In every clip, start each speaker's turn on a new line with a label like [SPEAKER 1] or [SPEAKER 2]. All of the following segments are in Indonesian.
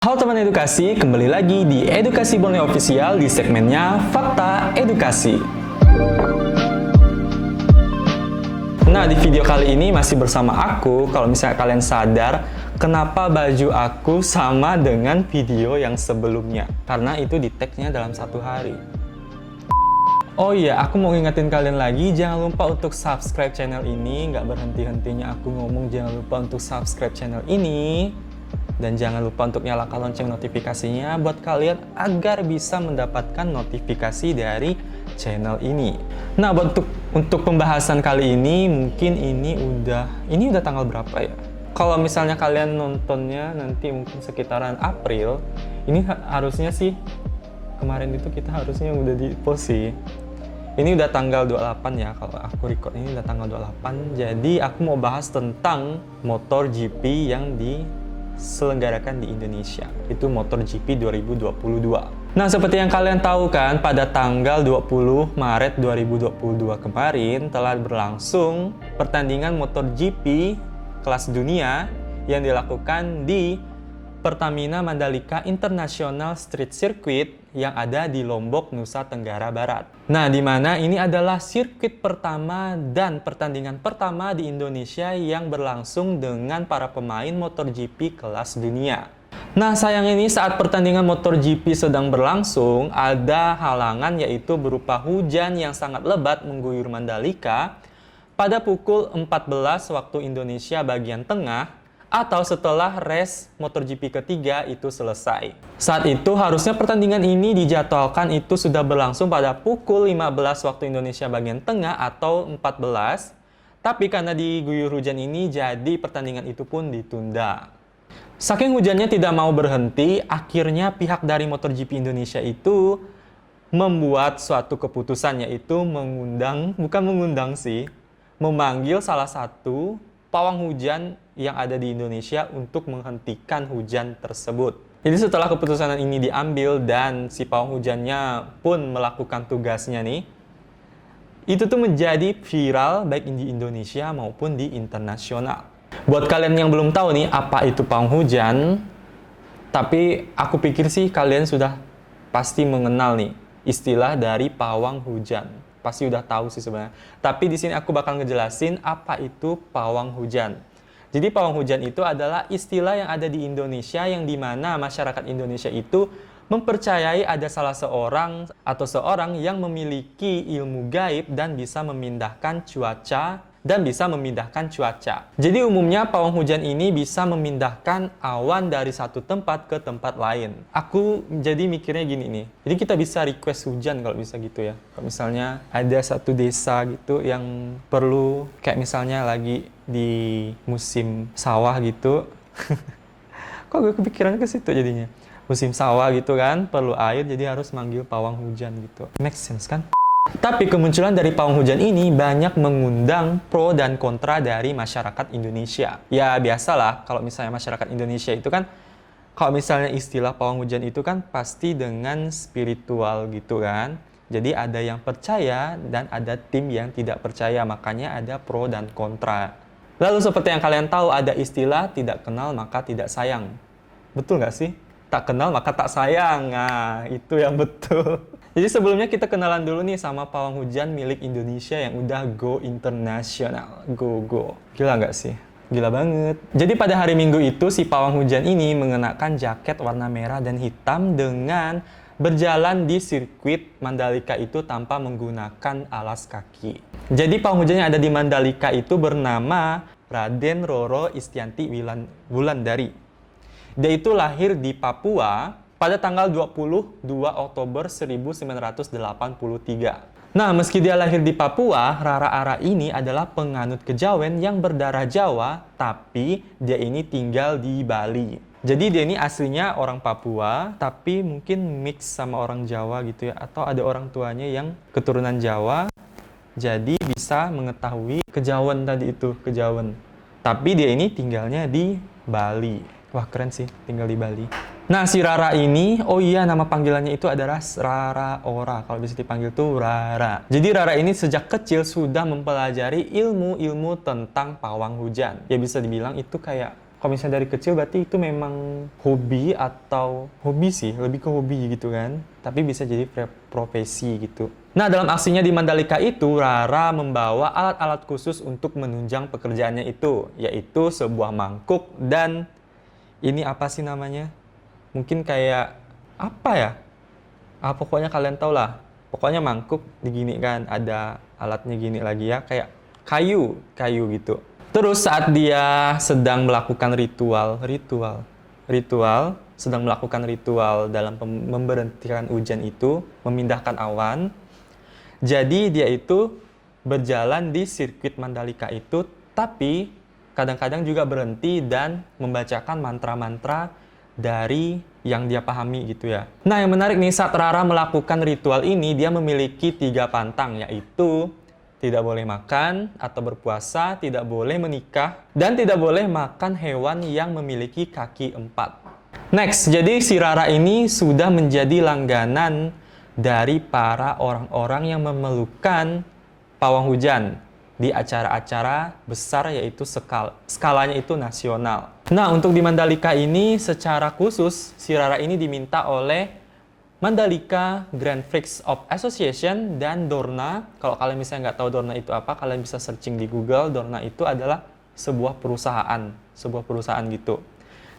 [SPEAKER 1] Halo teman edukasi, kembali lagi di Edukasi Borneo Official di segmennya Fakta Edukasi. Nah, di video kali ini masih bersama aku. Kalau misalnya kalian sadar, kenapa baju aku sama dengan video yang sebelumnya? Karena itu di tag-nya dalam satu hari. Oh iya, aku mau ngingetin kalian lagi, jangan lupa untuk subscribe channel ini. Nggak berhenti-hentinya aku ngomong, jangan lupa untuk subscribe channel ini. Dan jangan lupa untuk nyalakan lonceng notifikasinya buat kalian agar bisa mendapatkan notifikasi dari channel ini. Nah, untuk pembahasan kali ini, mungkin ini udah tanggal berapa ya? Kalau misalnya kalian nontonnya nanti mungkin sekitaran April, ini harusnya sih kemarin itu kita harusnya udah di-post sih. Ini udah tanggal 28 ya, kalau aku record ini udah tanggal 28. Jadi aku mau bahas tentang MotoGP yang diselenggarakan di Indonesia. Itu MotoGP 2022. Nah, seperti yang kalian tahu kan, pada tanggal 20 Maret 2022 kemarin telah berlangsung pertandingan MotoGP kelas dunia yang dilakukan di Pertamina Mandalika International Street Circuit yang ada di Lombok, Nusa Tenggara Barat. Nah, di mana ini adalah sirkuit pertama dan pertandingan pertama di Indonesia yang berlangsung dengan para pemain MotoGP kelas dunia. Nah, sayang ini saat pertandingan MotoGP sedang berlangsung, ada halangan yaitu berupa hujan yang sangat lebat mengguyur Mandalika pada pukul 14 waktu Indonesia bagian tengah, atau setelah race MotoGP ketiga itu selesai. Saat itu harusnya pertandingan ini dijadwalkan itu sudah berlangsung pada pukul 15 waktu Indonesia bagian tengah atau 14, tapi karena diguyur hujan ini jadi pertandingan itu pun ditunda. Saking hujannya tidak mau berhenti, akhirnya pihak dari MotoGP Indonesia itu membuat suatu keputusan, yaitu memanggil salah satu pawang hujan yang ada di Indonesia untuk menghentikan hujan tersebut. Jadi setelah keputusan ini diambil dan si pawang hujannya pun melakukan tugasnya nih, itu tuh menjadi viral baik di Indonesia maupun di internasional. Buat kalian yang belum tahu nih apa itu pawang hujan, tapi aku pikir sih kalian sudah pasti mengenal nih istilah dari pawang hujan. Pasti udah tahu sih sebenarnya. Tapi di sini aku bakal ngejelasin apa itu pawang hujan. Jadi pawang hujan itu adalah istilah yang ada di Indonesia yang dimana masyarakat Indonesia itu mempercayai ada salah seorang atau seorang yang memiliki ilmu gaib dan bisa memindahkan cuaca. Jadi umumnya pawang hujan ini bisa memindahkan awan dari satu tempat ke tempat lain. Aku jadi mikirnya gini nih. Jadi kita bisa request hujan kalau bisa gitu ya. Kalau misalnya ada satu desa gitu yang perlu kayak misalnya lagi di musim sawah gitu. Kok gue kepikiran ke situ jadinya. Musim sawah gitu kan, perlu air jadi harus manggil pawang hujan gitu. Make sense kan? Tapi kemunculan dari pawang hujan ini banyak mengundang pro dan kontra dari masyarakat Indonesia. Ya biasalah, kalau misalnya masyarakat Indonesia itu kan, kalau misalnya istilah pawang hujan itu kan pasti dengan spiritual gitu kan. Jadi ada yang percaya dan ada tim yang tidak percaya, makanya ada pro dan kontra. Lalu seperti yang kalian tahu, ada istilah tidak kenal maka tidak sayang. Betul nggak sih? Tak kenal maka tak sayang. Nah, itu yang betul. Jadi sebelumnya kita kenalan dulu nih sama pawang hujan milik Indonesia yang udah go internasional. Go. Gila nggak sih? Gila banget. Jadi pada hari Minggu itu si pawang hujan ini mengenakan jaket warna merah dan hitam dengan berjalan di sirkuit Mandalika itu tanpa menggunakan alas kaki. Jadi pawang hujan yang ada di Mandalika itu bernama Raden Roro Istianti Wulandari. Dia itu lahir di Papua pada tanggal 22 Oktober 1983. Nah, meski dia lahir di Papua, Rara Ara ini adalah penganut kejawen yang berdarah Jawa, tapi dia ini tinggal di Bali. Jadi dia ini aslinya orang Papua, tapi mungkin mix sama orang Jawa gitu ya, atau ada orang tuanya yang keturunan Jawa, jadi bisa mengetahui kejawen tadi itu, kejawen. Tapi dia ini tinggalnya di Bali. Wah, keren sih, tinggal di Bali. Nah, si Rara ini, oh iya, nama panggilannya itu adalah Rara Ora. Kalau bisa dipanggil tuh Rara. Jadi Rara ini sejak kecil sudah mempelajari ilmu-ilmu tentang pawang hujan. Ya bisa dibilang itu kayak Kalau misalnya dari kecil berarti itu memang hobi atau hobi sih, lebih ke hobi gitu kan. Tapi bisa jadi profesi gitu. Nah, dalam aksinya di Mandalika itu, Rara membawa alat-alat khusus untuk menunjang pekerjaannya itu, yaitu sebuah mangkuk dan ini apa sih namanya? Mungkin kayak apa ya? Pokoknya kalian tau lah. Pokoknya mangkuk digini kan, ada alatnya gini lagi ya, kayak kayu gitu. Terus saat dia sedang melakukan ritual dalam memberhentikan hujan itu, memindahkan awan. Jadi dia itu berjalan di sirkuit Mandalika itu, tapi kadang-kadang juga berhenti dan membacakan mantra-mantra dari yang dia pahami gitu ya. Nah, yang menarik nih, saat Rara melakukan ritual ini, dia memiliki 3 pantang, yaitu tidak boleh makan atau berpuasa, tidak boleh menikah, dan tidak boleh makan hewan yang memiliki kaki 4. Next, jadi si Rara ini sudah menjadi langganan dari para orang-orang yang memelukkan pawang hujan di acara-acara besar, yaitu skalanya itu nasional. Nah, untuk di Mandalika ini secara khusus, si Rara ini diminta oleh Mandalika Grand Prix of Association dan Dorna. Kalau kalian misalnya nggak tahu Dorna itu apa, kalian bisa searching di Google. Dorna itu adalah sebuah perusahaan gitu.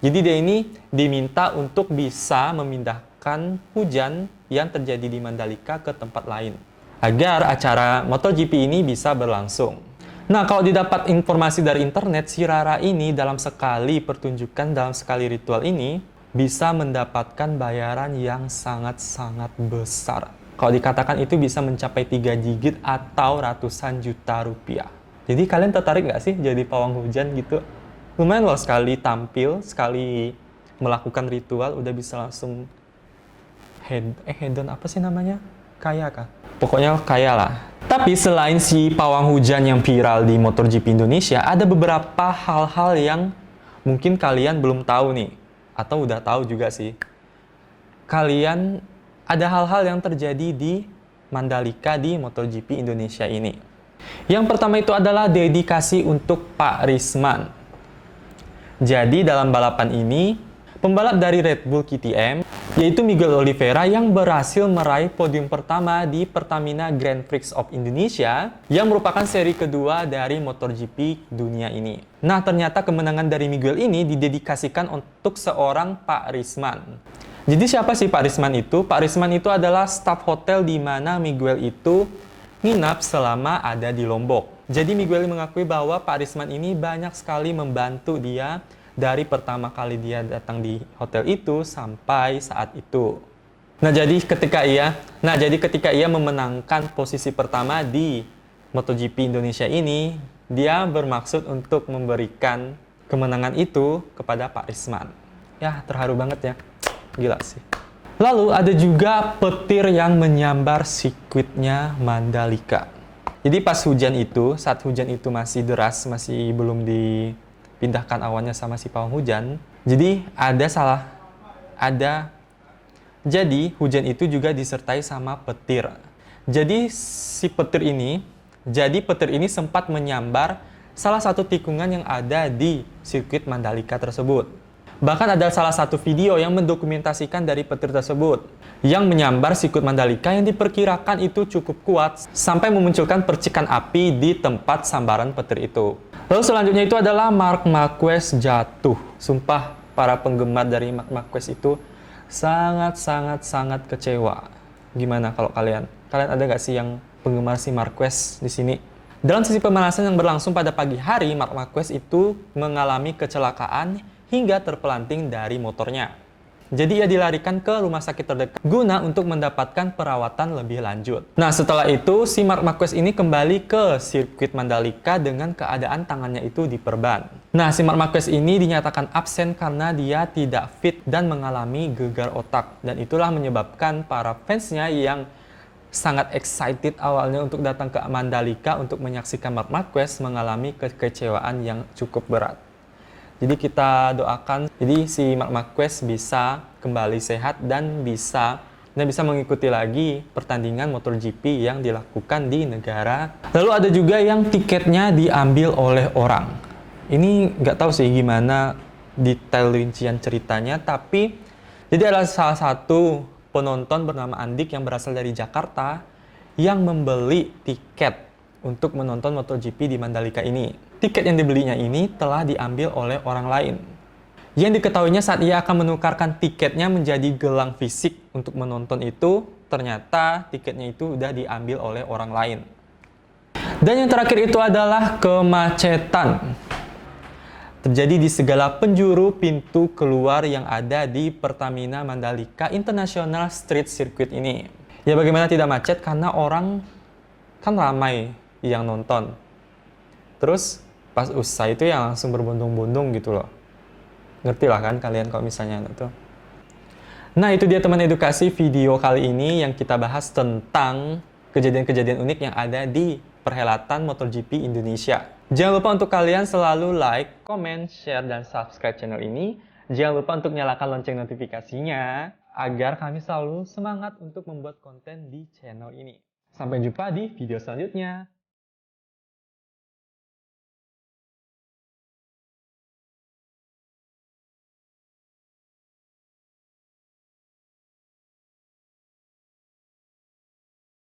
[SPEAKER 1] Jadi dia ini diminta untuk bisa memindahkan hujan yang terjadi di Mandalika ke tempat lain, agar acara MotoGP ini bisa berlangsung. Nah, kalau didapat informasi dari internet, si Rara ini dalam sekali pertunjukan, dalam sekali ritual ini, bisa mendapatkan bayaran yang sangat-sangat besar. Kalau dikatakan itu bisa mencapai 3 digit atau ratusan juta rupiah. Jadi kalian tertarik nggak sih jadi pawang hujan gitu? Lumayan loh, sekali tampil, sekali melakukan ritual, udah bisa langsung hedon apa sih namanya? Kaya kah? Pokoknya kaya lah. Tapi selain si pawang hujan yang viral di MotoGP Indonesia, ada beberapa hal-hal yang mungkin kalian belum tahu nih. Atau udah tahu juga sih. Kalian ada hal-hal yang terjadi di Mandalika di MotoGP Indonesia ini. Yang pertama itu adalah dedikasi untuk Pak Risman. Jadi dalam balapan ini, pembalap dari Red Bull KTM, yaitu Miguel Oliveira, yang berhasil meraih podium pertama di Pertamina Grand Prix of Indonesia, yang merupakan seri kedua dari MotoGP dunia ini. Nah, ternyata kemenangan dari Miguel ini didedikasikan untuk seorang Pak Risman. Jadi siapa sih Pak Risman itu? Pak Risman itu adalah staf hotel di mana Miguel itu nginap selama ada di Lombok. Jadi Miguel mengakui bahwa Pak Risman ini banyak sekali membantu dia dari pertama kali dia datang di hotel itu sampai saat itu. Nah, jadi ketika ia memenangkan posisi pertama di MotoGP Indonesia ini, dia bermaksud untuk memberikan kemenangan itu kepada Pak Risman. Ya, terharu banget ya. Gila sih. Lalu ada juga petir yang menyambar sirkuitnya Mandalika. Jadi pas saat hujan itu masih deras, masih belum dipindahkan awannya sama si pawang hujan. Jadi jadi hujan itu juga disertai sama petir. Jadi petir ini sempat menyambar salah satu tikungan yang ada di sirkuit Mandalika tersebut. Bahkan ada salah satu video yang mendokumentasikan dari petir tersebut yang menyambar sirkuit Mandalika yang diperkirakan itu cukup kuat sampai memunculkan percikan api di tempat sambaran petir itu. Lalu selanjutnya itu adalah Marc Marquez jatuh. Sumpah, para penggemar dari Marc Marquez itu sangat kecewa. Gimana kalau kalian? Kalian ada nggak sih yang penggemar si Marquez di sini? Dalam sesi pemanasan yang berlangsung pada pagi hari, Marc Marquez itu mengalami kecelakaan hingga terpelanting dari motornya. Jadi ia dilarikan ke rumah sakit terdekat guna untuk mendapatkan perawatan lebih lanjut. Nah, setelah itu si Marc Marquez ini kembali ke sirkuit Mandalika dengan keadaan tangannya itu diperban. Nah, si Marc Marquez ini dinyatakan absen karena dia tidak fit dan mengalami gegar otak. Dan itulah menyebabkan para fansnya yang sangat excited awalnya untuk datang ke Mandalika untuk menyaksikan Marc Marquez mengalami kekecewaan yang cukup berat. Jadi kita doakan jadi si Marc Marquez bisa kembali sehat dan bisa mengikuti lagi pertandingan MotoGP yang dilakukan di negara. Lalu ada juga yang tiketnya diambil oleh orang. Ini nggak tahu sih gimana detail rincian ceritanya, tapi jadi ada salah satu penonton bernama Andik yang berasal dari Jakarta yang membeli tiket untuk menonton MotoGP di Mandalika ini. Tiket yang dibelinya ini telah diambil oleh orang lain. Yang diketahuinya saat ia akan menukarkan tiketnya menjadi gelang fisik untuk menonton itu, ternyata tiketnya itu udah diambil oleh orang lain. Dan yang terakhir itu adalah kemacetan. Terjadi di segala penjuru pintu keluar yang ada di Pertamina Mandalika International Street Circuit ini. Ya bagaimana tidak macet karena orang kan ramai yang nonton. Terus pas usai itu ya langsung berbondong-bondong gitu loh. Ngerti lah kan kalian kalau misalnya itu. Nah itu dia teman edukasi video kali ini yang kita bahas tentang kejadian-kejadian unik yang ada di perhelatan MotoGP Indonesia. Jangan lupa untuk kalian selalu like, comment, share, dan subscribe channel ini. Jangan lupa untuk nyalakan lonceng notifikasinya agar kami selalu semangat untuk membuat konten di channel ini. Sampai jumpa di video selanjutnya.